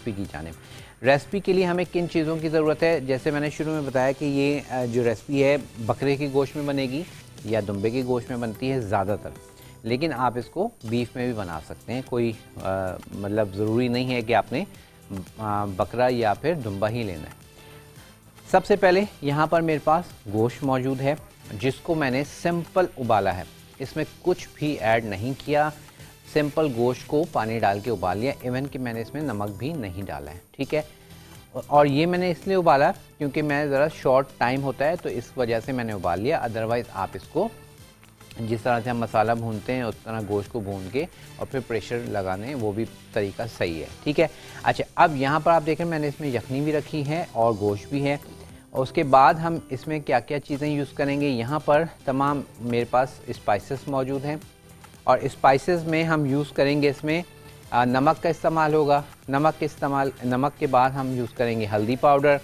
Recipe की जानिब। Recipe के लिए हमें किन चीज़ों की ज़रूरत है, जैसे मैंने शुरू में बताया कि ये जो रेसिपी है बकरे के गोश्त में बनेगी या दुम्बे के गोश्त में बनती है ज़्यादातर, लेकिन आप इसको बीफ में भी बना सकते हैं। कोई मतलब ज़रूरी नहीं है कि आपने बकरा या फिर दुम्बा ही लेना है। सबसे पहले यहाँ पर मेरे पास गोश्त मौजूद है जिसको मैंने सिंपल उबाला है, इसमें कुछ भी ऐड नहीं किया। सिंपल गोश्त को पानी डाल के उबाल लिया, इवन कि मैंने इसमें नमक भी नहीं डाला है, ठीक है। और ये मैंने इसलिए उबाला क्योंकि मैं ज़रा शॉर्ट टाइम होता है तो इस वजह से मैंने उबाल लिया। अदरवाइज़ आप इसको जिस तरह से हम मसाला भूनते हैं उस तरह गोश्त को भून के और फिर प्रेशर लगाने, वो भी तरीका सही है, ठीक है। अच्छा, अब यहाँ पर आप देखें मैंने इसमें यखनी भी रखी है और गोश्त भी है। और उसके बाद हम इसमें क्या क्या चीज़ें यूज़ करेंगे, यहाँ पर तमाम मेरे पास स्पाइसेस मौजूद हैं और स्पाइसेस में हम यूज़ करेंगे इसमें नमक का इस्तेमाल होगा। नमक के बाद हम यूज़ करेंगे हल्दी पाउडर।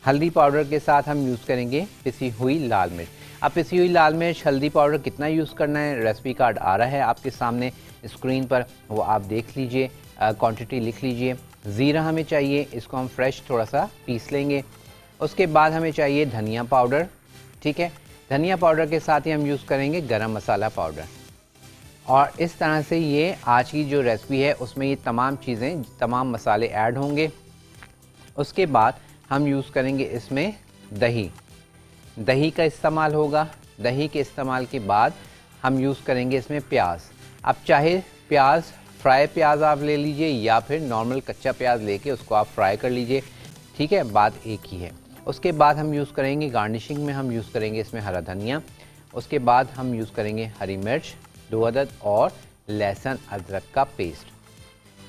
हल्दी पाउडर के साथ हम यूज़ करेंगे पिसी हुई लाल मिर्च। अब पिसी हुई लाल मिर्च, हल्दी पाउडर कितना यूज़ करना है, रेसिपी कार्ड आ रहा है आपके सामने स्क्रीन पर, वो आप देख लीजिए, क्वांटिटी लिख लीजिए। ज़ीरा हमें चाहिए, इसको हम फ्रेश थोड़ा सा पीस लेंगे। उसके बाद हमें चाहिए धनिया पाउडर, ठीक है। धनिया पाउडर के साथ ही हम यूज़ करेंगे गरम मसाला पाउडर। और इस तरह से ये आज की जो रेसिपी है उसमें ये तमाम चीज़ें, तमाम मसाले ऐड होंगे। उसके बाद हम यूज़ करेंगे इसमें दही। दही का इस्तेमाल होगा। दही के इस्तेमाल के बाद हम यूज़ करेंगे इसमें प्याज। अब चाहे प्याज, फ्राई प्याज आप ले लीजिए या फिर नॉर्मल कच्चा प्याज लेके उसको आप फ्राई कर लीजिए, ठीक है, बात एक ही है। उसके बाद हम यूज़ करेंगे गार्निशिंग में, हम यूज़ करेंगे इसमें हरा धनिया। उसके बाद हम यूज़ करेंगे हरी मिर्च 2 अदद और लहसुन अदरक का पेस्ट,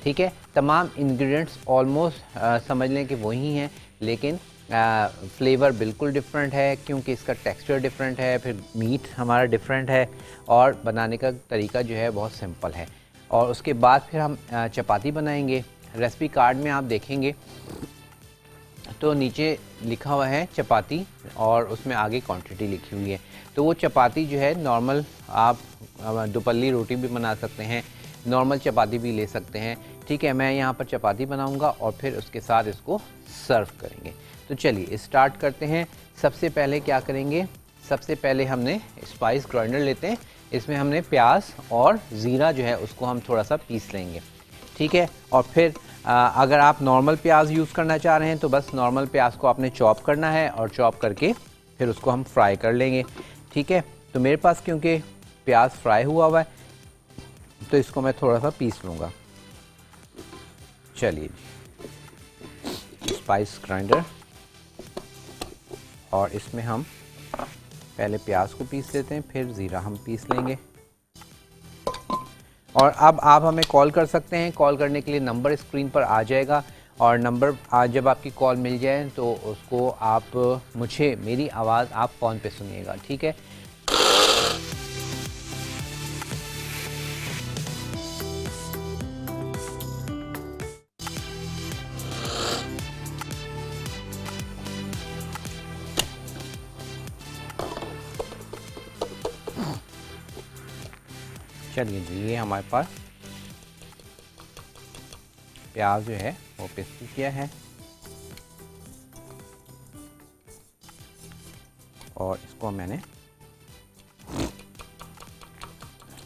ठीक है। तमाम इंग्रेडिएंट्स ऑलमोस्ट समझ लें कि वही हैं, लेकिन फ्लेवर बिल्कुल डिफरेंट है क्योंकि इसका टेक्सचर डिफरेंट है, फिर मीट हमारा डिफरेंट है और बनाने का तरीका जो है बहुत सिंपल है। और उसके बाद फिर हम चपाती बनाएंगे। रेसिपी कार्ड में आप देखेंगे तो नीचे लिखा हुआ है चपाती और उसमें आगे क्वांटिटी लिखी हुई है। तो वो चपाती जो है नॉर्मल आप दुपल्ली रोटी भी बना सकते हैं, नॉर्मल चपाती भी ले सकते हैं, ठीक है। मैं यहाँ पर चपाती बनाऊँगा और फिर उसके साथ इसको सर्व करेंगे। तो चलिए स्टार्ट करते हैं। सबसे पहले क्या करेंगे, सबसे पहले हमने स्पाइस ग्राइंडर लेते हैं, इसमें हमने प्याज और ज़ीरा जो है उसको हम थोड़ा सा पीस लेंगे, ठीक है। और फिर अगर आप नॉर्मल प्याज यूज़ करना चाह रहे हैं तो बस नॉर्मल प्याज को आपने चॉप करना है और चॉप करके फिर उसको हम फ्राई कर लेंगे, ठीक है। तो मेरे पास क्योंकि प्याज फ्राई हुआ हुआ है तो इसको मैं थोड़ा सा पीस लूँगा। चलिए स्पाइस ग्राइंडर, और इसमें हम पहले प्याज को पीस लेते हैं, फिर ज़ीरा हम पीस लेंगे। और अब आप हमें कॉल कर सकते हैं। कॉल करने के लिए नंबर स्क्रीन पर आ जाएगा और नंबर आज जब आपकी कॉल मिल जाए तो उसको आप मुझे, मेरी आवाज़ आप फ़ोन पे सुनिएगा, ठीक है। चलिए जी, ये हमारे पास प्याज जो है वो पेस्ट किया है और इसको मैंने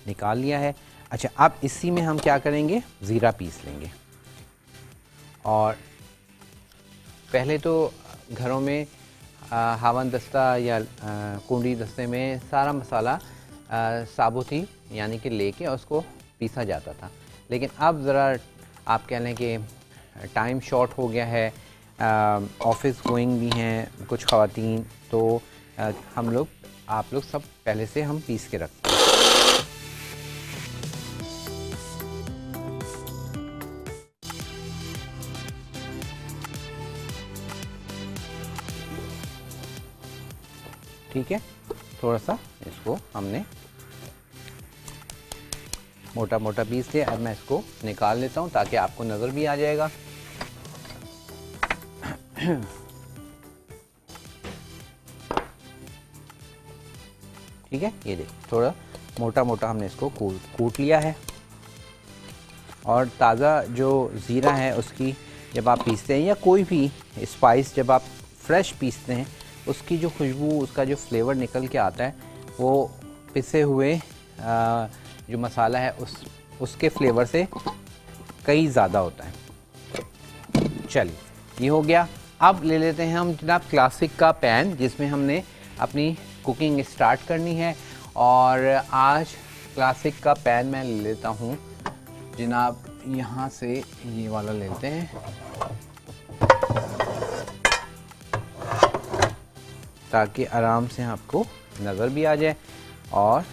निकाल लिया है। अच्छा, अब इसी में हम क्या करेंगे, ज़ीरा पीस लेंगे। और पहले तो घरों में हावन दस्ता या कुंडी दस्ते में सारा मसाला साबुत ही यानी कि लेके उसको पीसा जाता था, लेकिन अब ज़रा आप कह लें कि टाइम शॉर्ट हो गया है, ऑफिस गोइंग भी हैं कुछ ख़वातीन, तो हम लोग, आप लोग सब पहले से हम पीस के रखते हैं। ठीक है, थोड़ा सा इसको हमने मोटा मोटा पीस लिया। अब मैं इसको निकाल लेता हूँ ताकि आपको नज़र भी आ जाएगा। ठीक है, ये देखिए थोड़ा मोटा मोटा हमने इसको कूट लिया है। और ताज़ा जो ज़ीरा है उसकी जब आप पीसते हैं या कोई भी स्पाइस जब आप फ्रेश पीसते हैं, उसकी जो खुशबू, उसका जो फ्लेवर निकल के आता है वो पिसे हुए जो मसाला है उसके फ्लेवर से कई ज़्यादा होता है। चलिए ये हो गया। अब ले लेते हैं हम जनाब क्लासिक का पैन जिसमें हमने अपनी कुकिंग स्टार्ट करनी है। और आज क्लासिक का पैन मैं ले लेता हूँ जनाब, यहाँ से ये वाला लेते हैं ताकि आराम से आपको नज़र भी आ जाए और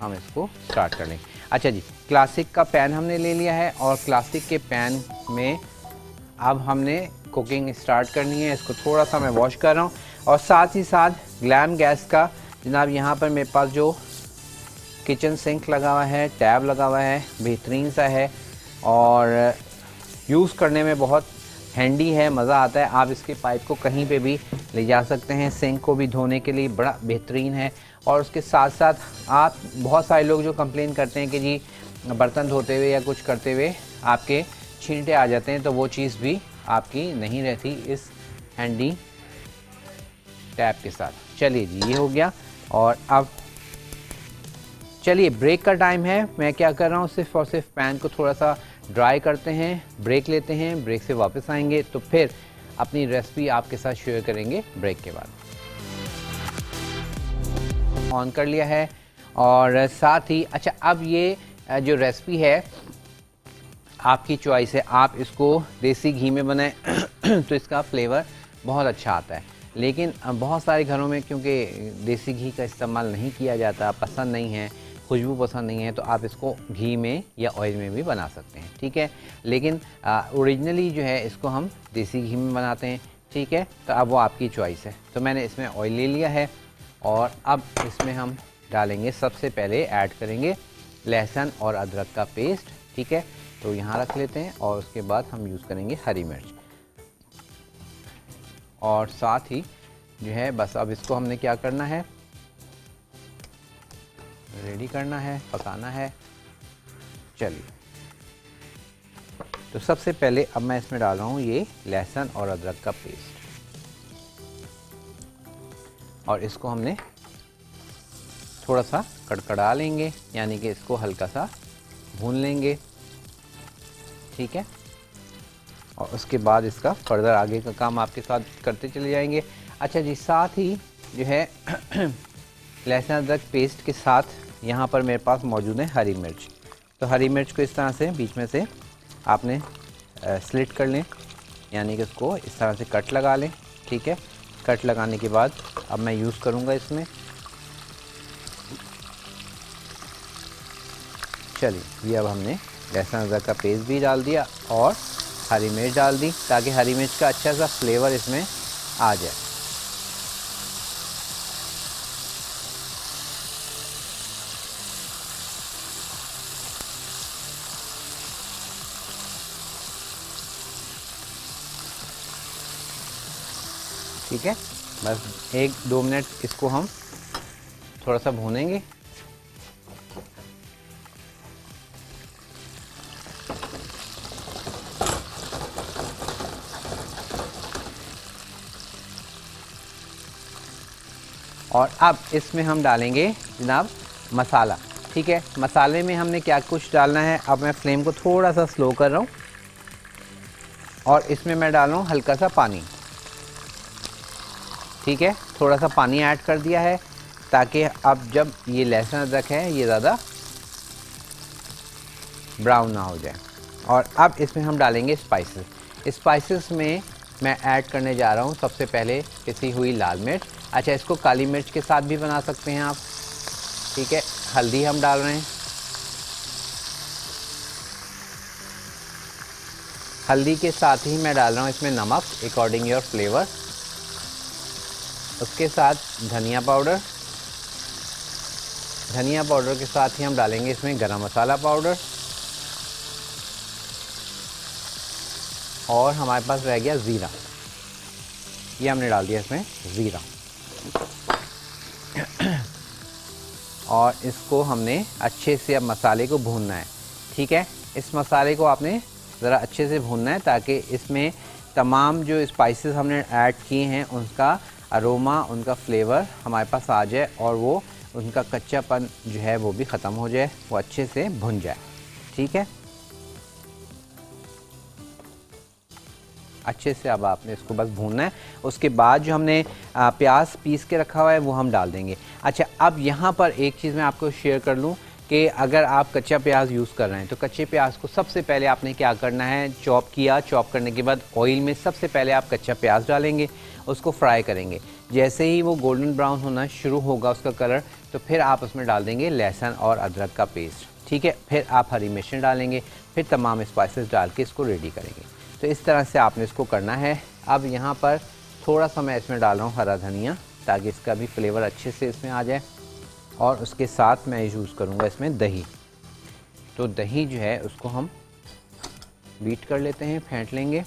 हम इसको स्टार्ट कर लें। अच्छा जी, क्लासिक का पैन हमने ले लिया है और क्लासिक के पैन में अब हमने कुकिंग स्टार्ट करनी है। इसको थोड़ा सा मैं वॉश कर रहा हूँ और साथ ही साथ ग्लैम गैस का जनाब यहाँ पर मेरे पास जो किचन सिंक लगा हुआ है, टैब लगा हुआ है, बेहतरीन सा है और यूज़ करने में बहुत हैंडी है, मज़ा आता है। आप इसके पाइप को कहीं पे भी ले जा सकते हैं, सिंक को भी धोने के लिए बड़ा बेहतरीन है। और उसके साथ साथ आप, बहुत सारे लोग जो कंप्लेन करते हैं कि जी बर्तन धोते हुए या कुछ करते हुए आपके छींटे आ जाते हैं, तो वो चीज़ भी आपकी नहीं रहती इस हैंडी टैप के साथ। चलिए जी, ये हो गया। और अब चलिए ब्रेक का टाइम है। मैं क्या कर रहा हूँ, सिर्फ और सिर्फ पैन को थोड़ा सा ड्राई करते हैं, ब्रेक लेते हैं, ब्रेक से वापस आएंगे तो फिर अपनी रेसिपी आपके साथ शेयर करेंगे ब्रेक के बाद। ऑन कर लिया है और साथ ही अच्छा, अब ये जो रेसिपी है आपकी चॉइस है, आप इसको देसी घी में बनाएं तो इसका फ्लेवर बहुत अच्छा आता है। लेकिन बहुत सारे घरों में क्योंकि देसी घी का इस्तेमाल नहीं किया जाता, पसंद नहीं है, खुशबू पसंद नहीं है, तो आप इसको घी में या ऑयल में भी बना सकते हैं, ठीक है। लेकिन ओरिजिनली जो है इसको हम देसी घी में बनाते हैं, ठीक है। तो अब वो आपकी चॉइस है। तो मैंने इसमें ऑयल ले लिया है और अब इसमें हम डालेंगे, सबसे पहले ऐड करेंगे लहसुन और अदरक का पेस्ट, ठीक है। तो यहाँ रख लेते हैं और उसके बाद हम यूज़ करेंगे हरी मिर्च और साथ ही जो है बस अब इसको हमने क्या करना है, रेडी करना है, पकाना है। चलिए, तो सबसे पहले अब मैं इसमें डाल रहा हूँ ये लहसुन और अदरक का पेस्ट और इसको हमने थोड़ा सा कड़कड़ा लेंगे, यानी कि इसको हल्का सा भून लेंगे, ठीक है। और उसके बाद इसका फर्दर आगे का काम आपके साथ करते चले जाएंगे। अच्छा जी, साथ ही जो है लहसुन अदरक पेस्ट के साथ यहाँ पर मेरे पास मौजूद है हरी मिर्च। तो हरी मिर्च को इस तरह से बीच में से आपने स्लिट कर लें, यानी कि उसको इस तरह से कट लगा लें, ठीक है। कट लगाने के बाद अब मैं यूज़ करूँगा इसमें। चलिए, ये अब हमने लहसुन अदरक का पेस्ट भी डाल दिया और हरी मिर्च डाल दी ताकि हरी मिर्च का अच्छा सा फ्लेवर इसमें आ जाए। ठीक है, बस 1-2 मिनट इसको हम थोड़ा सा भूनेंगे। और अब इसमें हम डालेंगे जनाब मसाला, ठीक है। मसाले में हमने क्या कुछ डालना है, अब मैं फ्लेम को थोड़ा सा स्लो कर रहा हूँ और इसमें मैं डाल रहा हूँ हल्का सा पानी, ठीक है। थोड़ा सा पानी ऐड कर दिया है ताकि अब जब ये लहसुन अदरक है ये ज़्यादा ब्राउन ना हो जाए। और अब इसमें हम डालेंगे स्पाइसेस। स्पाइसेस में मैं ऐड करने जा रहा हूँ सबसे पहले पिसी हुई लाल मिर्च। अच्छा, इसको काली मिर्च के साथ भी बना सकते हैं आप, ठीक है। हल्दी हम डाल रहे हैं, हल्दी के साथ ही मैं डाल रहा हूँ इसमें नमक अकॉर्डिंग योर फ्लेवर। उसके साथ धनिया पाउडर, धनिया पाउडर के साथ ही हम डालेंगे इसमें गरम मसाला पाउडर और हमारे पास रह गया ज़ीरा, ये हमने डाल दिया इसमें ज़ीरा। और इसको हमने अच्छे से अब मसाले को भूनना है, ठीक है। इस मसाले को आपने ज़रा अच्छे से भूनना है ताकि इसमें तमाम जो स्पाइसेस हमने ऐड किए हैं उनका अरोमा, उनका फ्लेवर हमारे पास आ जाए और वो उनका कच्चापन जो है वो भी ख़त्म हो जाए, वो अच्छे से भुन जाए। ठीक है, अच्छे से अब आपने इसको बस भूनना है। उसके बाद जो हमने प्याज पीस के रखा हुआ है वो हम डाल देंगे। अच्छा, अब यहाँ पर एक चीज़ मैं आपको शेयर कर लूँ कि अगर आप कच्चा प्याज यूज़ कर रहे हैं तो कच्चे प्याज को सबसे पहले आपने क्या करना है, चॉप किया, चॉप करने के बाद ऑयल में सबसे पहले आप कच्चा प्याज डालेंगे, उसको फ्राई करेंगे। जैसे ही वो गोल्डन ब्राउन होना शुरू होगा उसका कलर, तो फिर आप उसमें डाल देंगे लहसुन और अदरक का पेस्ट। ठीक है, फिर आप हरी मिर्चें डालेंगे, फिर तमाम स्पाइसेस डाल के इसको रेडी करेंगे। तो इस तरह से आपने इसको करना है। अब यहाँ पर थोड़ा सा मैं इसमें डाल रहा हूँ हरा धनिया ताकि इसका भी फ्लेवर अच्छे से इसमें आ जाए, और उसके साथ मैं यूज़ करूँगा इसमें दही। तो दही जो है उसको हम बीट कर लेते हैं, फेंट लेंगे।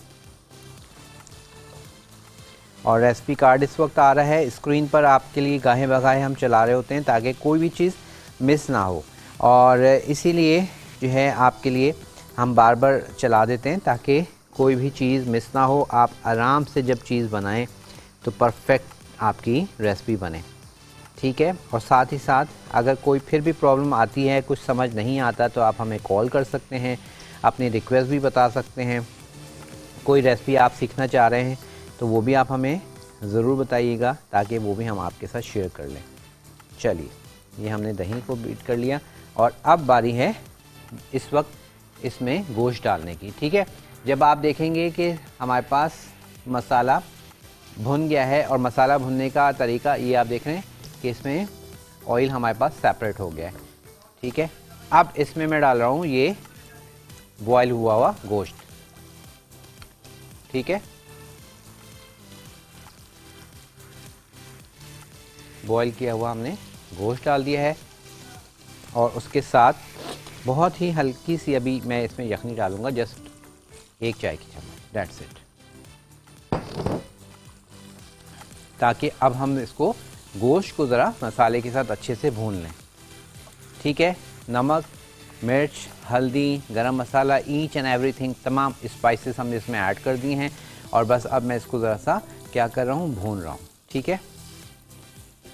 और रेसिपी कार्ड इस वक्त आ रहा है स्क्रीन पर आपके लिए, गाहे बगाहे हम चला रहे होते हैं ताकि कोई भी चीज़ मिस ना हो, और इसीलिए जो है आपके लिए हम बार बार चला देते हैं ताकि कोई भी चीज़ मिस ना हो। आप आराम से जब चीज़ बनाएं तो परफेक्ट आपकी रेसिपी बने। ठीक है, और साथ ही साथ अगर कोई फिर भी प्रॉब्लम आती है, कुछ समझ नहीं आता, तो आप हमें कॉल कर सकते हैं, अपनी रिक्वेस्ट भी बता सकते हैं। कोई रेसिपी आप सीखना चाह रहे हैं तो वो भी आप हमें ज़रूर बताइएगा ताकि वो भी हम आपके साथ शेयर कर लें। चलिए, ये हमने दही को बीट कर लिया और अब बारी है इस वक्त इसमें गोश्त डालने की। ठीक है, जब आप देखेंगे कि हमारे पास मसाला भुन गया है, और मसाला भुनने का तरीका ये आप देख रहे हैं कि इसमें ऑयल हमारे पास सेपरेट हो गया है। ठीक है, अब इसमें मैं डाल रहा हूँ ये बॉयल हुआ हुआ गोश्त। ठीक है, बॉयल किया हुआ हमने गोश्त डाल दिया है, और उसके साथ बहुत ही हल्की सी अभी मैं इसमें यखनी डालूंगा, जस्ट 1 चाय की चम्मच, दैट्स इट, ताकि अब हम इसको गोश्त को ज़रा मसाले के साथ अच्छे से भून लें। ठीक है, नमक, मिर्च, हल्दी, गरम मसाला, ईच एंड एवरीथिंग, तमाम स्पाइसेस हमने इसमें ऐड कर दिए हैं, और बस अब मैं इसको ज़रा सा क्या कर रहा हूँ, भून रहा हूँ। ठीक है,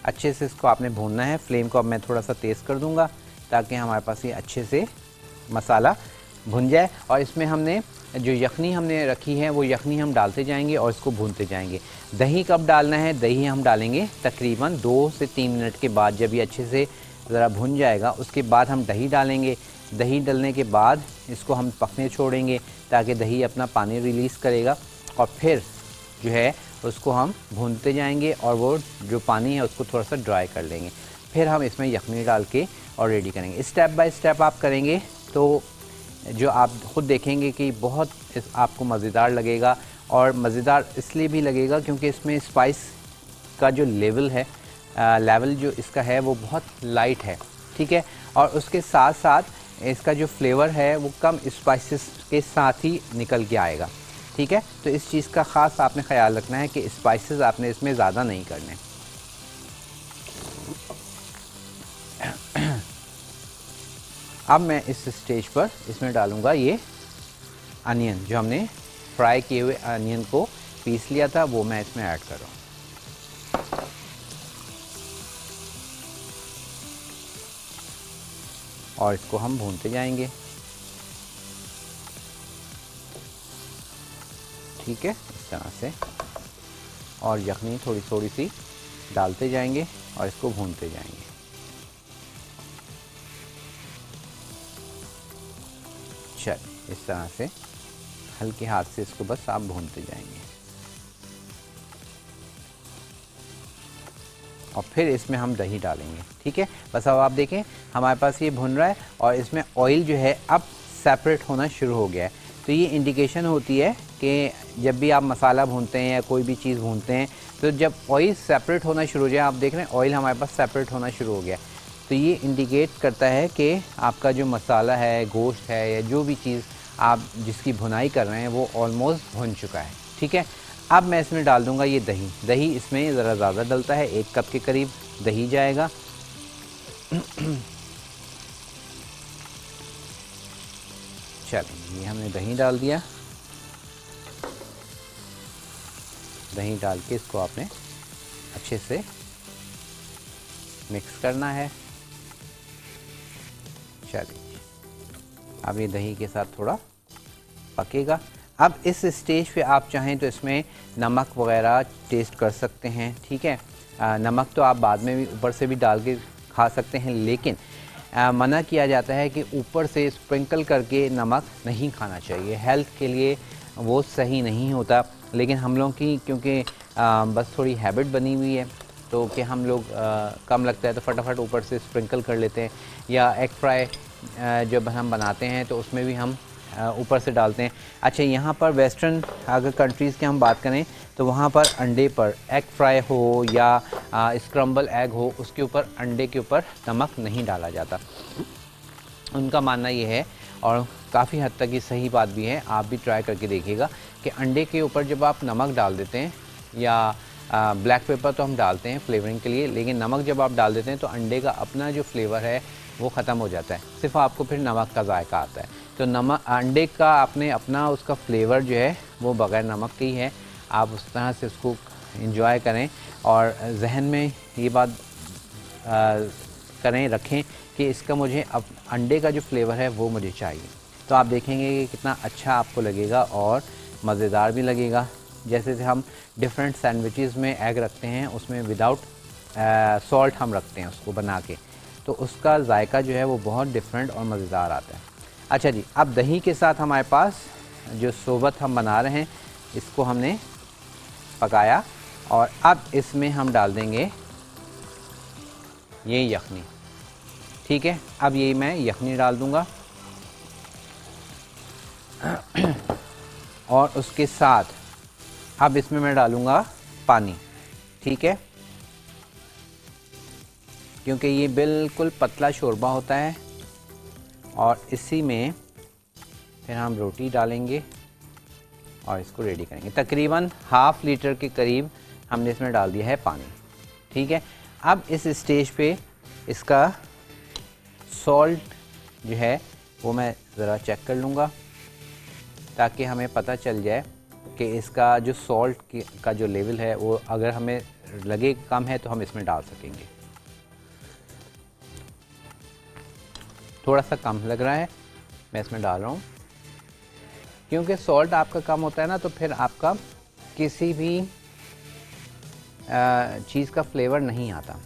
अच्छे से इसको आपने भूनना है। फ्लेम को अब मैं थोड़ा सा तेज़ कर दूँगा ताकि हमारे पास ये अच्छे से मसाला भुन जाए, और इसमें हमने जो यखनी हमने रखी है वो यखनी हम डालते जाएंगे और इसको भूनते जाएंगे। दही कब डालना है, दही हम डालेंगे तकरीबन 2 से 3 मिनट के बाद, जब ये अच्छे से ज़रा भुन जाएगा उसके बाद हम दही डालेंगे। दही डालने के बाद इसको हम पकने छोड़ेंगे ताकि दही अपना पानी रिलीज़ करेगा, और फिर जो है उसको हम भूनते जाएंगे और वो जो पानी है उसको थोड़ा सा ड्राई कर लेंगे। फिर हम इसमें यखनी डाल के और रेडी करेंगे। स्टेप बाय स्टेप आप करेंगे तो जो आप ख़ुद देखेंगे कि बहुत आपको मज़ेदार लगेगा, और मज़ेदार इसलिए भी लगेगा क्योंकि इसमें स्पाइस का जो लेवल जो इसका है वो बहुत लाइट है। ठीक है, और उसके साथ साथ इसका जो फ्लेवर है वो कम स्पाइसेस के साथ ही निकल के आएगा। ठीक है, तो इस चीज़ का ख़ास आपने ख्याल रखना है कि स्पाइसेस आपने इसमें ज़्यादा नहीं करने। अब मैं इस स्टेज पर इसमें डालूँगा ये अनियन, जो हमने फ्राई किए हुए अनियन को पीस लिया था वो मैं इसमें ऐड कर रहा हूँ। और इसको हम भूनते जाएंगे। ठीक है, इस तरह से, और यखनी थोड़ी थोड़ी सी डालते जाएंगे और इसको भूनते जाएंगे। चल, इस तरह से हल्के हाथ से इसको बस आप भूनते जाएंगे, और फिर इसमें हम दही डालेंगे। ठीक है, बस अब आप देखें हमारे पास ये भुन रहा है और इसमें ऑयल जो है अब सेपरेट होना शुरू हो गया है। तो ये इंडिकेशन होती है कि जब भी आप मसाला भूनते हैं या कोई भी चीज़ भूनते हैं तो जब ऑयल सेपरेट होना शुरू हो जाए, आप देख रहे हैं ऑयल हमारे पास सेपरेट होना शुरू हो गया, तो ये इंडिकेट करता है कि आपका जो मसाला है, गोश्त है, या जो भी चीज़ आप जिसकी भुनाई कर रहे हैं वो ऑलमोस्ट भुन चुका है। ठीक है, अब मैं इसमें डाल दूंगा ये दही। दही इसमें ज़रा ज़्यादा डलता है, 1 कप के करीब दही जाएगा। चलिए ये हमने दही डाल दिया। दही डाल के इसको आपने अच्छे से मिक्स करना है। चलिए अब ये दही के साथ थोड़ा पकेगा। अब इस स्टेज पे आप चाहें तो इसमें नमक वगैरह टेस्ट कर सकते हैं, ठीक है। नमक तो आप बाद में भी ऊपर से भी डाल के खा सकते हैं, लेकिन मना किया जाता है कि ऊपर से स्प्रिंकल करके नमक नहीं खाना चाहिए, हेल्थ के लिए वो सही नहीं होता। लेकिन हम लोग की क्योंकि बस थोड़ी हैबिट बनी हुई है तो कि हम लोग कम लगता है तो फटाफट ऊपर से स्प्रिंकल कर लेते हैं, या एग फ्राई जब हम बनाते हैं तो उसमें भी हम ऊपर से डालते हैं। अच्छा, यहाँ पर वेस्टर्न अगर कंट्रीज़ की हम बात करें तो वहाँ पर अंडे पर एग फ्राई हो या स्क्रम्बल एग हो, उसके ऊपर अंडे के ऊपर नमक नहीं डाला जाता। उनका मानना ये है, और काफ़ी हद तक ये सही बात भी है, आप भी ट्राई करके देखिएगा कि अंडे के ऊपर जब आप नमक डाल देते हैं, या ब्लैक पेपर तो हम डालते हैं फ्लेवरिंग के लिए, लेकिन नमक जब आप डाल देते हैं तो अंडे का अपना जो फ्लेवर है वो ख़त्म हो जाता है, सिर्फ आपको फिर नमक का जायका आता है। तो नमक अंडे का आपने अपना उसका फ्लेवर जो है वो बग़ैर नमक का ही है। आप उस तरह से उसको एंजॉय करें और जहन में ये बात करें, रखें कि इसका मुझे अब अंडे का जो फ्लेवर है वो मुझे चाहिए। तो आप देखेंगे कि कितना अच्छा आपको लगेगा और मज़ेदार भी लगेगा। जैसे हम डिफरेंट सैंडविचेस में एग रखते हैं, उसमें विदाउट सॉल्ट हम रखते हैं उसको बना के, तो उसका जायका जो है वो बहुत डिफरेंट और मज़ेदार आता है। अच्छा जी, अब दही के साथ हमारे पास जो सोबत हम बना रहे हैं इसको हमने पकाया, और अब इसमें हम डाल देंगे ये यखनी, ठीक है। अब ये मैं यखनी डाल दूंगा और उसके साथ अब इसमें मैं डालूंगा पानी, ठीक है, क्योंकि ये बिल्कुल पतला शोरबा होता है। और इसी में फिर हम रोटी डालेंगे और इसको रेडी करेंगे। तकरीबन हाफ़ लीटर के करीब हमने इसमें डाल दिया है पानी, ठीक है। अब इस स्टेज पे इसका सॉल्ट जो है वो मैं ज़रा चेक कर लूँगा, ताकि हमें पता चल जाए कि इसका जो सॉल्ट का जो लेवल है वो अगर हमें लगे कम है तो हम इसमें डाल सकेंगे। थोड़ा सा कम लग रहा है, मैं इसमें डाल रहा हूँ, क्योंकि सॉल्ट आपका कम होता है ना तो फिर आपका किसी भी चीज़ का फ्लेवर नहीं आता।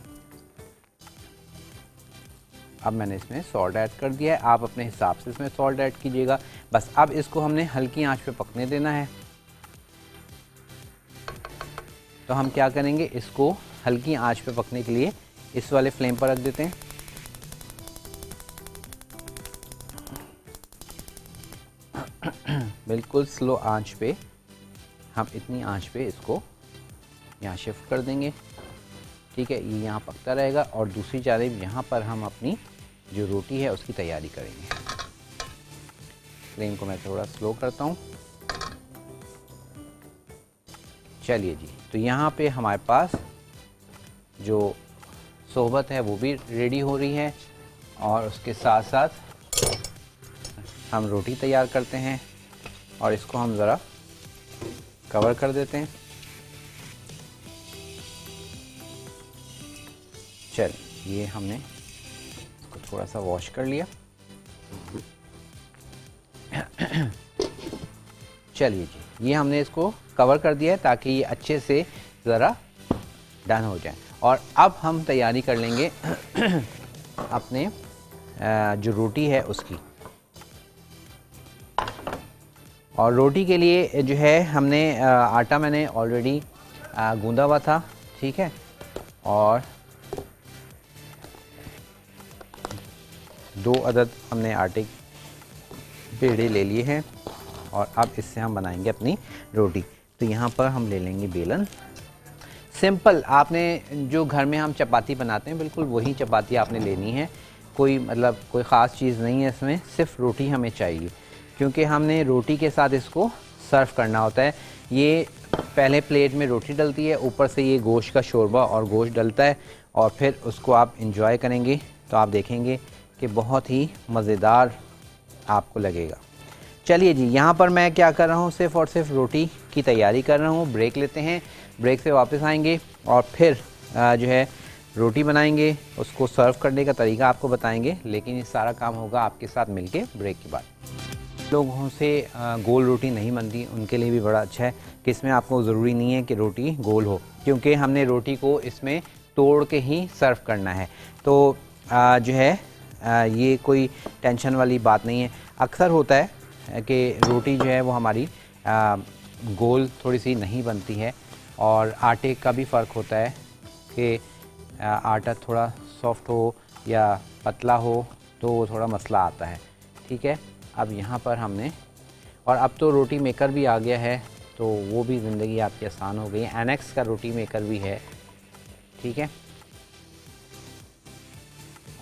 अब मैंने इसमें सॉल्ट ऐड कर दिया है, आप अपने हिसाब से इसमें सॉल्ट ऐड कीजिएगा। बस अब इसको हमने हल्की आंच पे पकने देना है। तो हम क्या करेंगे, इसको हल्की आंच पे पकने के लिए इस वाले फ्लेम पर रख देते हैं। बिल्कुल स्लो आंच पे, हम इतनी आंच पे इसको यहाँ शिफ्ट कर देंगे, ठीक है। ये यहाँ पकता रहेगा और दूसरी जानिब यहाँ पर हम अपनी जो रोटी है उसकी तैयारी करेंगे। फ्लेम को मैं थोड़ा स्लो करता हूँ। चलिए जी, तो यहाँ पे हमारे पास जो सोबत है वो भी रेडी हो रही है, और उसके साथ साथ हम रोटी तैयार करते हैं और इसको हम ज़रा कवर कर देते हैं। चल, ये हमने इसको थोड़ा सा वॉश कर लिया। चलिए जी, ये हमने इसको कवर कर दिया है ताकि ये अच्छे से ज़रा डन हो जाए। और अब हम तैयारी कर लेंगे अपने जो रोटी है उसकी। और रोटी के लिए जो है हमने आटा मैंने ऑलरेडी गूंदा हुआ था, ठीक है। और 2 अदद हमने आटे पेड़े ले लिए हैं, और अब इससे हम बनाएंगे अपनी रोटी। तो यहाँ पर हम ले लेंगे बेलन। सिंपल, आपने जो घर में हम चपाती बनाते हैं बिल्कुल वही चपाती आपने लेनी है। कोई मतलब कोई ख़ास चीज़ नहीं है इसमें, सिर्फ रोटी हमें चाहिए, क्योंकि हमने रोटी के साथ इसको सर्व करना होता है। ये पहले प्लेट में रोटी डलती है, ऊपर से ये गोश्त का शोरबा और गोश्त डलता है, और फिर उसको आप इंजॉय करेंगे तो आप देखेंगे कि बहुत ही मज़ेदार आपको लगेगा। चलिए जी, यहाँ पर मैं क्या कर रहा हूँ, सिर्फ और सिर्फ रोटी की तैयारी कर रहा हूँ। ब्रेक लेते हैं, ब्रेक से वापस आएंगे और फिर जो है रोटी बनाएंगे, उसको सर्व करने का तरीका आपको बताएंगे, लेकिन ये सारा काम होगा आपके साथ मिलके ब्रेक के बाद। लोगों से गोल रोटी नहीं बनती, उनके लिए भी बड़ा अच्छा है कि इसमें आपको ज़रूरी नहीं है कि रोटी गोल हो, क्योंकि हमने रोटी को इसमें तोड़ के ही सर्व करना है। तो जो है ये कोई टेंशन वाली बात नहीं है। अक्सर होता है कि रोटी जो है वो हमारी गोल थोड़ी सी नहीं बनती है, और आटे का भी फ़र्क होता है कि आटा थोड़ा सॉफ्ट हो या पतला हो, तो वो थोड़ा मसला आता है। ठीक है, अब यहाँ पर हमने, और अब तो रोटी मेकर भी आ गया है, तो वो भी ज़िंदगी आपकी आसान हो गई है। एनेक्स का रोटी मेकर भी है। ठीक है,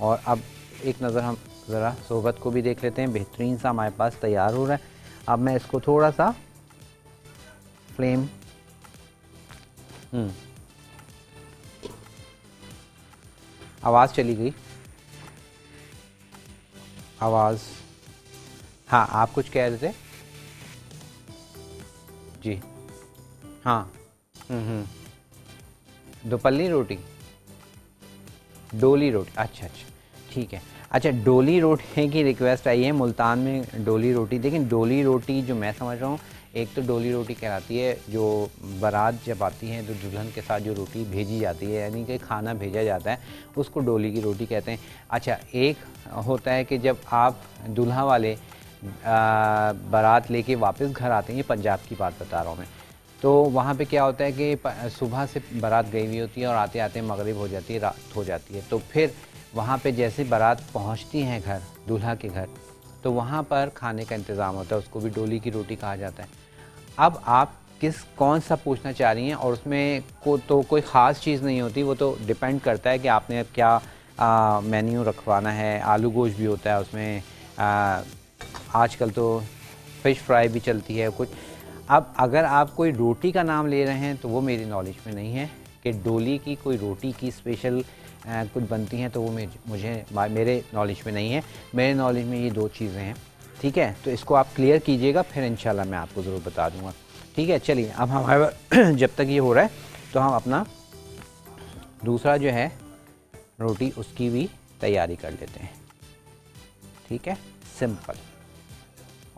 और अब एक नज़र हम ज़रा सोबत को भी देख लेते हैं। बेहतरीन सा हमारे पास तैयार हो रहा है। अब मैं इसको थोड़ा सा फ्लेम आवाज़ चली गई, आवाज़। हाँ, आप कुछ कह रहे थे जी। हाँ, दोपल्ली रोटी, डोली रोटी, अच्छा अच्छा, ठीक है। अच्छा, डोली रोटी की रिक्वेस्ट आई है, मुल्तान में डोली रोटी। लेकिन डोली रोटी जो मैं समझ रहा हूँ, एक तो डोली रोटी कहलाती है जो बारात जब आती है तो दुल्हन के साथ जो रोटी भेजी जाती है, यानी कि खाना भेजा जाता है, उसको डोली की रोटी कहते हैं। अच्छा, एक होता है कि जब आप दूल्हा वाले बारात लेके वापस घर आते हैं, ये पंजाब की बात बता रहा हूँ मैं, तो वहाँ पे क्या होता है कि सुबह से बारात गई हुई होती है और आते आते मगरिब हो जाती है, रात हो जाती है। तो फिर वहाँ पे जैसे बारात पहुँचती हैं घर, दूल्हा के घर, तो वहाँ पर खाने का इंतज़ाम होता है, उसको भी डोली की रोटी कहा जाता है। अब आप कौन सा पूछना चाह रही हैं, और उसमें तो कोई ख़ास चीज़ नहीं होती, वो तो डिपेंड करता है कि आपने क्या मेन्यू रखवाना है। आलू गोश्त भी होता है उसमें, आजकल तो फ़िश फ्राई भी चलती है कुछ। अब अगर आप कोई रोटी का नाम ले रहे हैं तो वो मेरी नॉलेज में नहीं है कि डोली की कोई रोटी की स्पेशल कुछ बनती हैं, तो वो मेरे नॉलेज में नहीं है। मेरे नॉलेज में ये दो चीज़ें हैं। ठीक है, तो इसको आप क्लियर कीजिएगा, फिर इंशाल्लाह मैं आपको ज़रूर बता दूंगा। ठीक है, चलिए अब हमारे जब तक ये हो रहा है तो हम अपना दूसरा जो है रोटी, उसकी भी तैयारी कर लेते हैं। ठीक है, सिंपल।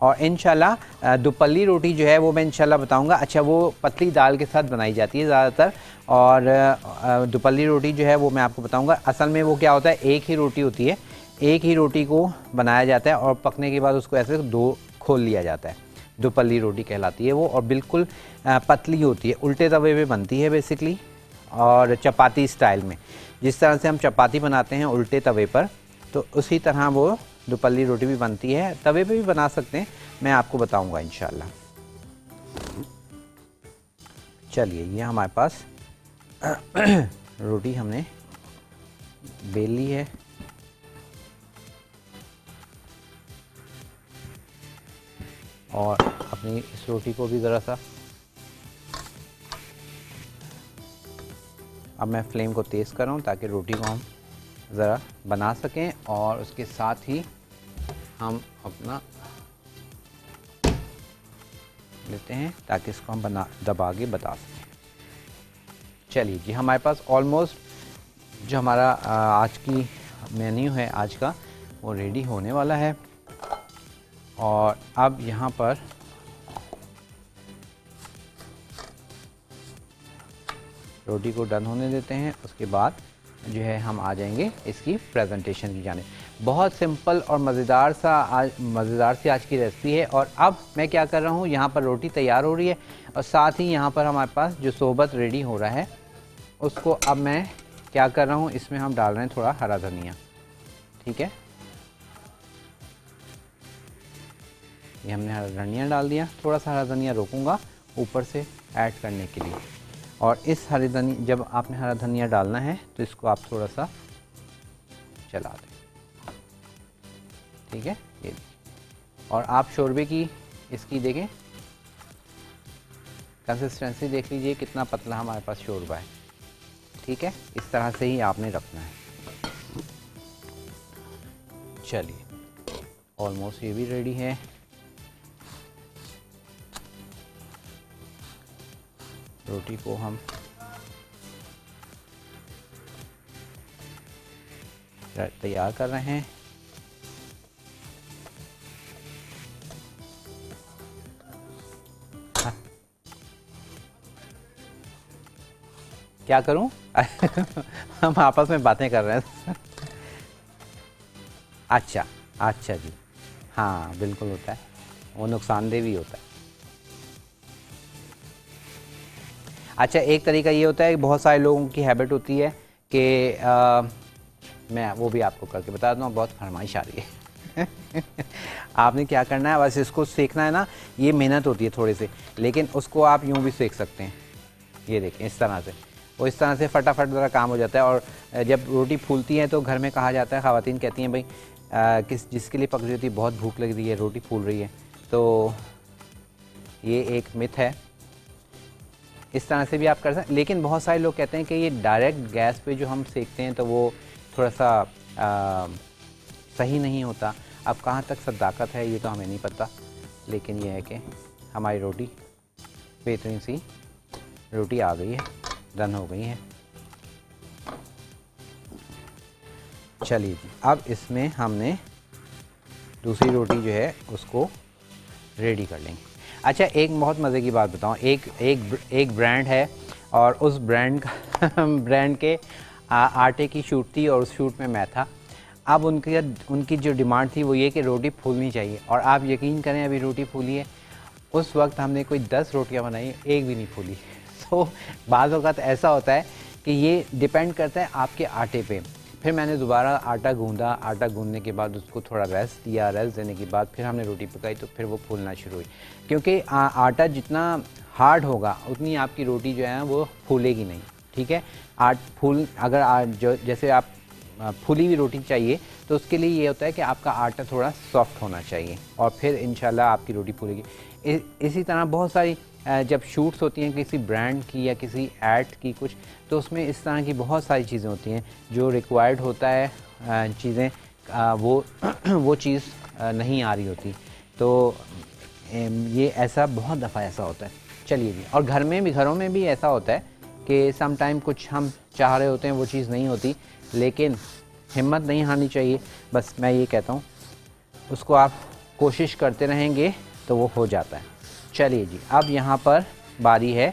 और इंशाल्लाह दुपल्ली रोटी जो है वो मैं इंशाल्लाह बताऊंगा। अच्छा, वो पतली दाल के साथ बनाई जाती है ज़्यादातर, और दुपल्ली रोटी जो है वो मैं आपको बताऊंगा। असल में वो क्या होता है, एक ही रोटी होती है, एक ही रोटी को बनाया जाता है और पकने के बाद उसको ऐसे दो खोल लिया जाता है। दुपल्ली रोटी कहलाती है वो, और बिल्कुल पतली होती है, उल्टे तवे पे बनती है बेसिकली, और चपाती स्टाइल में। जिस तरह से हम चपाती बनाते हैं उल्टे तवे पर, तो उसी तरह वो दुपल्ली रोटी भी बनती है। तवे पे भी बना सकते हैं, मैं आपको बताऊंगा इंशाल्लाह। चलिए, ये हमारे पास रोटी हमने बेल ली है, और अपनी इस रोटी को भी ज़रा सा, अब मैं फ्लेम को तेज़ कर रहा हूँ ताकि रोटी को हम ज़रा बना सकें, और उसके साथ ही हम अपना लेते हैं ताकि इसको हम दबा के बता सकें। चलिए जी, हमारे पास ऑलमोस्ट जो हमारा आज की मेन्यू है आज का, वो रेडी होने वाला है। और अब यहाँ पर रोटी को डन होने देते हैं, उसके बाद जो है हम आ जाएंगे इसकी प्रेजेंटेशन की जाने। बहुत सिंपल और मज़ेदार सी आज की रेसिपी है। और अब मैं क्या कर रहा हूँ, यहाँ पर रोटी तैयार हो रही है, और साथ ही यहाँ पर हमारे पास जो सोबत रेडी हो रहा है, उसको अब मैं क्या कर रहा हूँ, इसमें हम डाल रहे हैं थोड़ा हरा धनिया। ठीक है, ये हमने हरा धनिया डाल दिया। थोड़ा सा हरा धनिया रोकूंगा ऊपर से ऐड करने के लिए। और इस हरे धनिया, जब आपने हरा धनिया डालना है तो इसको आप थोड़ा सा चला दें। ठीक है, ये और आप शोरबे की इसकी देखें कंसिस्टेंसी, देख लीजिए कितना पतला हमारे पास शोरबा है। ठीक है, इस तरह से ही आपने रखना है। चलिए, ऑलमोस्ट ये भी रेडी है। रोटी को हम तैयार कर रहे हैं। हाँ। क्या करूं? हम आपस में बातें कर रहे हैं। अच्छा अच्छा जी, हाँ बिल्कुल होता है, वो नुकसानदेह भी होता है। अच्छा, एक तरीका ये होता है कि बहुत सारे लोगों की हैबिट होती है कि मैं वो भी आपको करके बता दूँ, बहुत फरमाइश आ रही है। आपने क्या करना है, बस इसको सेकना है ना, ये मेहनत होती है थोड़ी सी, लेकिन उसको आप यूँ भी सेक सकते हैं। ये देखें इस तरह से, वो इस तरह से फटाफट ज़रा काम हो जाता है। और जब रोटी फूलती है तो घर में कहा जाता है, ख़वातीन कहती हैं भाई जिसके लिए पक रही होती है बहुत भूख लग रही है, रोटी फूल रही है। तो ये एक मिथ है, इस तरह से भी आप कर सकते हैं। लेकिन बहुत सारे लोग कहते हैं कि ये डायरेक्ट गैस पे जो हम सेकते हैं तो वो थोड़ा सा सही नहीं होता। अब कहाँ तक सदाकत है ये तो हमें नहीं पता, लेकिन ये है कि हमारी रोटी बेहतरीन सी रोटी आ गई है, डन हो गई है। चलिए जी, अब इसमें हमने दूसरी रोटी जो है उसको रेडी कर लेंगे। अच्छा, एक बहुत मज़े की बात बताऊँ, एक ब्रांड है और उस ब्रांड का ब्रांड के आटे की शूट थी और उस शूट में मैं था। अब उनकी जो डिमांड थी वो ये कि रोटी फूलनी चाहिए, और आप यकीन करें अभी रोटी फूली है। उस वक्त हमने कोई 10 रोटियां बनाई, एक भी नहीं फूली। तो बाज़ वक़्त ऐसा होता है कि ये डिपेंड करता है आपके आटे पे। फिर मैंने दोबारा आटा गूँधा, आटा गूँधने के बाद उसको थोड़ा रेस्ट दिया, रेस्ट देने के बाद फिर हमने रोटी पकाई तो फिर वो फूलना शुरू हुई। क्योंकि आटा जितना हार्ड होगा उतनी आपकी रोटी जो है वो फूलेगी नहीं, ठीक है। अगर जैसे आप फूली हुई रोटी चाहिए तो उसके लिए ये होता है कि आपका आटा थोड़ा सॉफ्ट होना चाहिए और फिर इंशाल्लाह आपकी रोटी फूलेगी। इसी तरह बहुत सारी जब शूट्स होती हैं किसी ब्रांड की या किसी ऐड की कुछ, तो उसमें इस तरह की बहुत सारी चीज़ें होती हैं जो रिक्वायर्ड होता है, चीज़ें वो चीज़ नहीं आ रही होती। तो ये ऐसा बहुत दफ़ा ऐसा होता है। चलिए जी, और घरों में भी ऐसा होता है कि सम टाइम कुछ हम चाह रहे होते हैं वो चीज़ नहीं होती, लेकिन हिम्मत नहीं हारनी चाहिए। बस मैं ये कहता हूँ, उसको आप कोशिश करते रहेंगे तो वो हो जाता है। चलिए जी, अब यहाँ पर बारी है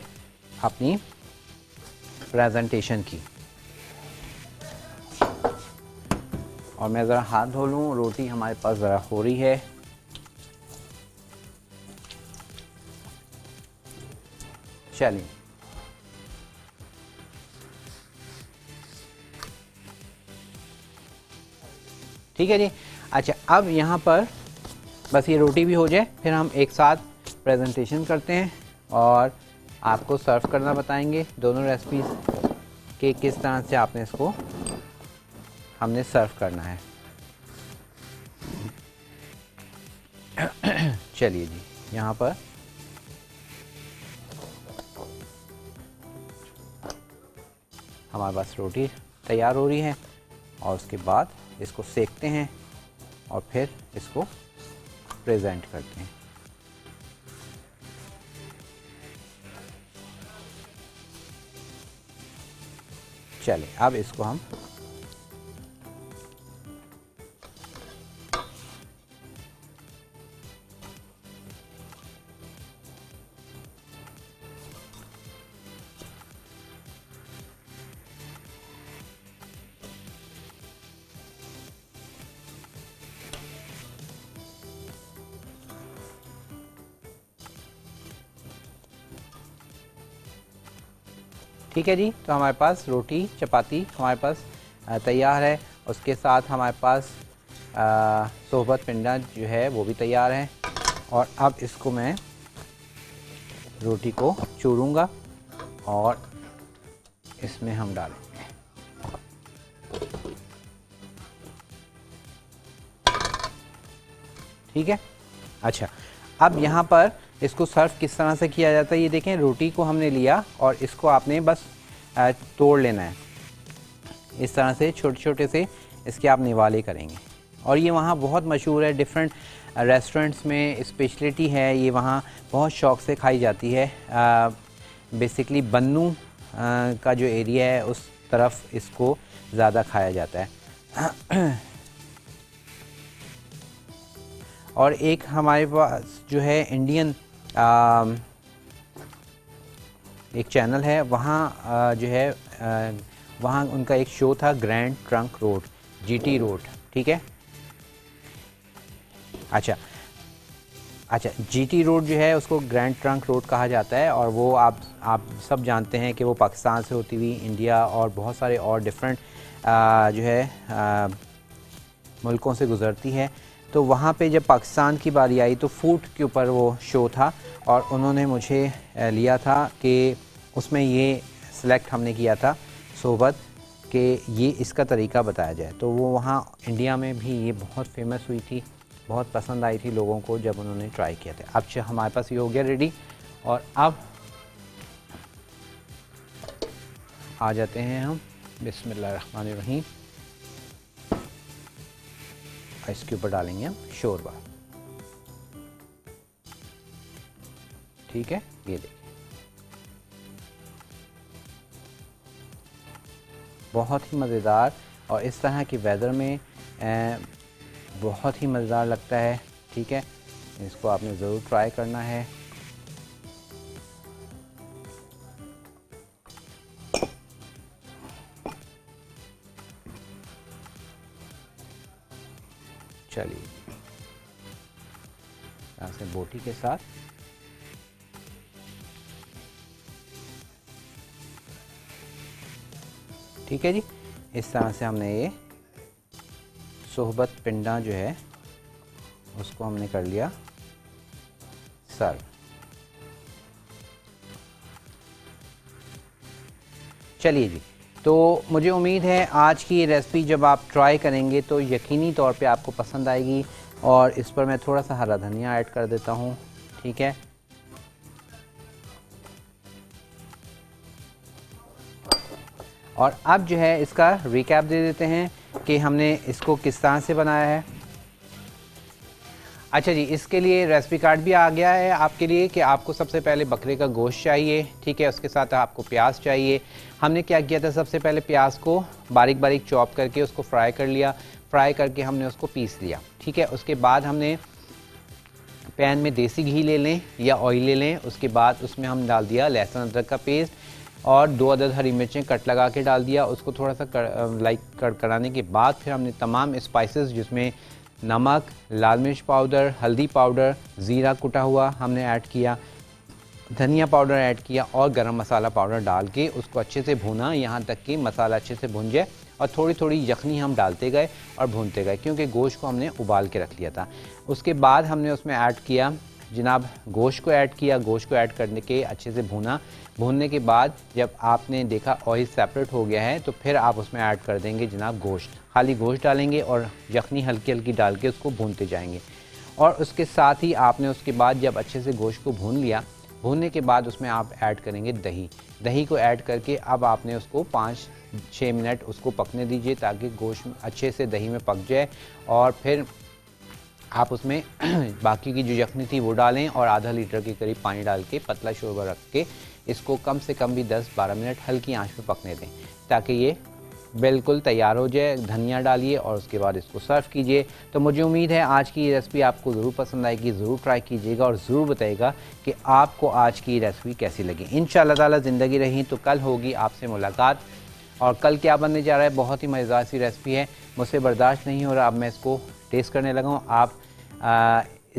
अपनी प्रेजेंटेशन की, और मैं ज़रा हाथ धो लूँ। रोटी हमारे पास ज़रा हो रही है। चलिए, ठीक है जी। अच्छा, अब यहाँ पर बस ये रोटी भी हो जाए, फिर हम एक साथ प्रेजेंटेशन करते हैं और आपको सर्व करना बताएंगे दोनों रेसिपीज़ के किस तरह से आपने इसको हमने सर्व करना है। चलिए जी, यहाँ पर हमारे पास रोटी तैयार हो रही है और उसके बाद इसको सेकते हैं और फिर इसको प्रेजेंट करते हैं। चलिए, अब इसको हम ठीक है जी। तो हमारे पास रोटी चपाती हमारे पास तैयार है, उसके साथ हमारे पास सोहबत पिंडा जो है वो भी तैयार है। और अब इसको मैं रोटी को चूरूंगा और इसमें हम डालेंगे। ठीक है। अच्छा, अब यहाँ पर इसको सर्व किस तरह से किया जाता है ये देखें। रोटी को हमने लिया और इसको आपने बस तोड़ लेना है इस तरह से, छोटे छोटे से इसके आप निवाले करेंगे। और ये वहाँ बहुत मशहूर है, डिफरेंट रेस्टोरेंट्स में स्पेशलिटी है ये, वहाँ बहुत शौक़ से खाई जाती है। बेसिकली बन्नू का जो एरिया है उस तरफ इसको ज़्यादा खाया जाता है। और एक हमारे पास जो है इंडियन एक चैनल है, वहाँ जो है वहाँ उनका एक शो था grand trunk road, GT road, ठीक है। अच्छा जीटी रोड जो है उसको ग्रैंड ट्रंक रोड कहा जाता है, और वो आप सब जानते हैं कि वो पाकिस्तान से होती हुई इंडिया और बहुत सारे और डिफरेंट जो है मुल्कों से गुज़रती है। तो वहाँ पे जब पाकिस्तान की बारी आई तो फूड के ऊपर वो शो था, और उन्होंने मुझे लिया था कि उसमें ये सिलेक्ट हमने किया था सोबत कि ये इसका तरीका बताया जाए। तो वो वहाँ इंडिया में भी ये बहुत फेमस हुई थी, बहुत पसंद आई थी लोगों को जब उन्होंने ट्राई किया था। अब हमारे पास ये हो गया रेडी, और अब आ जाते हैं हम बिस्मिल्लाहिर्रहमानिर्रहीम, इसके ऊपर डालेंगे हम शोरबा, ठीक है। ये देखिए बहुत ही मज़ेदार, और इस तरह के वेदर में बहुत ही मज़ेदार लगता है, ठीक है। इसको आपने ज़रूर ट्राई करना है। चलिए यहाँ से बोटी के साथ ठीक है जी। इस तरह से हमने ये सोहबत पिंडा जो है उसको हमने कर लिया सर्व। चलिए जी, तो मुझे उम्मीद है आज की ये रेसिपी जब आप ट्राई करेंगे तो यकीनी तौर पे आपको पसंद आएगी, और इस पर मैं थोड़ा सा हरा धनिया ऐड कर देता हूँ, ठीक है। और अब जो है इसका रिकैप दे देते हैं कि हमने इसको किस तरह से बनाया है। अच्छा जी, इसके लिए रेसिपी कार्ड भी आ गया है आपके लिए कि आपको सबसे पहले बकरे का गोश्त चाहिए, ठीक है। उसके साथ आपको प्याज चाहिए। हमने क्या किया था, सबसे पहले प्याज को बारीक बारीक चॉप करके उसको फ्राई कर लिया, फ्राई करके हमने उसको पीस लिया, ठीक है। उसके बाद हमने पैन में देसी घी ले लें या ऑयल ले लें, उसके बाद उसमें हम डाल दिया लहसुन अदरक का पेस्ट और 2 अदद हरी मिर्चें कट लगा के डाल दिया। उसको थोड़ा सा कड़कड़ाने के बाद फिर हमने तमाम स्पाइसेस जिसमें नमक, लाल मिर्च पाउडर, हल्दी पाउडर, ज़ीरा कुटा हुआ हमने ऐड किया, धनिया पाउडर ऐड किया और गरम मसाला पाउडर डाल के उसको अच्छे से भूना, यहाँ तक कि मसाला अच्छे से भुन जाए। और थोड़ी थोड़ी यखनी हम डालते गए और भूनते गए, क्योंकि गोश्त को हमने उबाल के रख लिया था। उसके बाद हमने उसमें ऐड किया जनाब गोश्त को ऐड किया। गोश्त को ऐड करने के अच्छे से भूना। भूनने के बाद जब आपने देखा ऑयल सेपरेट हो गया है तो फिर आप उसमें ऐड कर देंगे जनाब गोश्त, खाली गोश्त डालेंगे और यखनी हल्की हल्की डाल के उसको भूनते जाएंगे। और उसके साथ ही आपने उसके बाद जब अच्छे से गोश्त को भून लिया, भूनने के बाद उसमें आप ऐड करेंगे दही। दही को ऐड करके अब आपने उसको 5-6 मिनट उसको पकने दीजिए ताकि गोश्त अच्छे से दही में पक जाए। और फिर आप उसमें बाकी की जो यखनी थी वो डालें और आधा लीटर के करीब पानी डाल के पतला शोरबा रख के इसको कम से कम भी 10-12 मिनट हल्की आंच पे पकने दें ताकि ये बिल्कुल तैयार हो जाए। धनिया डालिए और उसके बाद इसको सर्व कीजिए। तो मुझे उम्मीद है आज की रेसिपी आपको ज़रूर पसंद आएगी, ज़रूर ट्राई कीजिएगा और ज़रूर बताइएगा कि आपको आज की रेसिपी कैसी लगी। इंशाअल्लाह ताला ज़िंदगी रही तो कल होगी आपसे मुलाकात। और कल क्या बनने जा रहा है, बहुत ही मज़ेदार सी रेसिपी है, मुझसे बर्दाश्त नहीं हो रहा, अब मैं इसको टेस्ट करने लगा हूँ। आप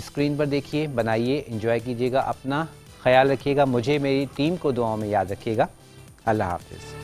स्क्रीन पर देखिए, बनाइए, एंजॉय कीजिएगा, अपना ख्याल रखिएगा, मुझे मेरी टीम को दुआओं में याद रखिएगा। अल्लाह हाफ़िज़।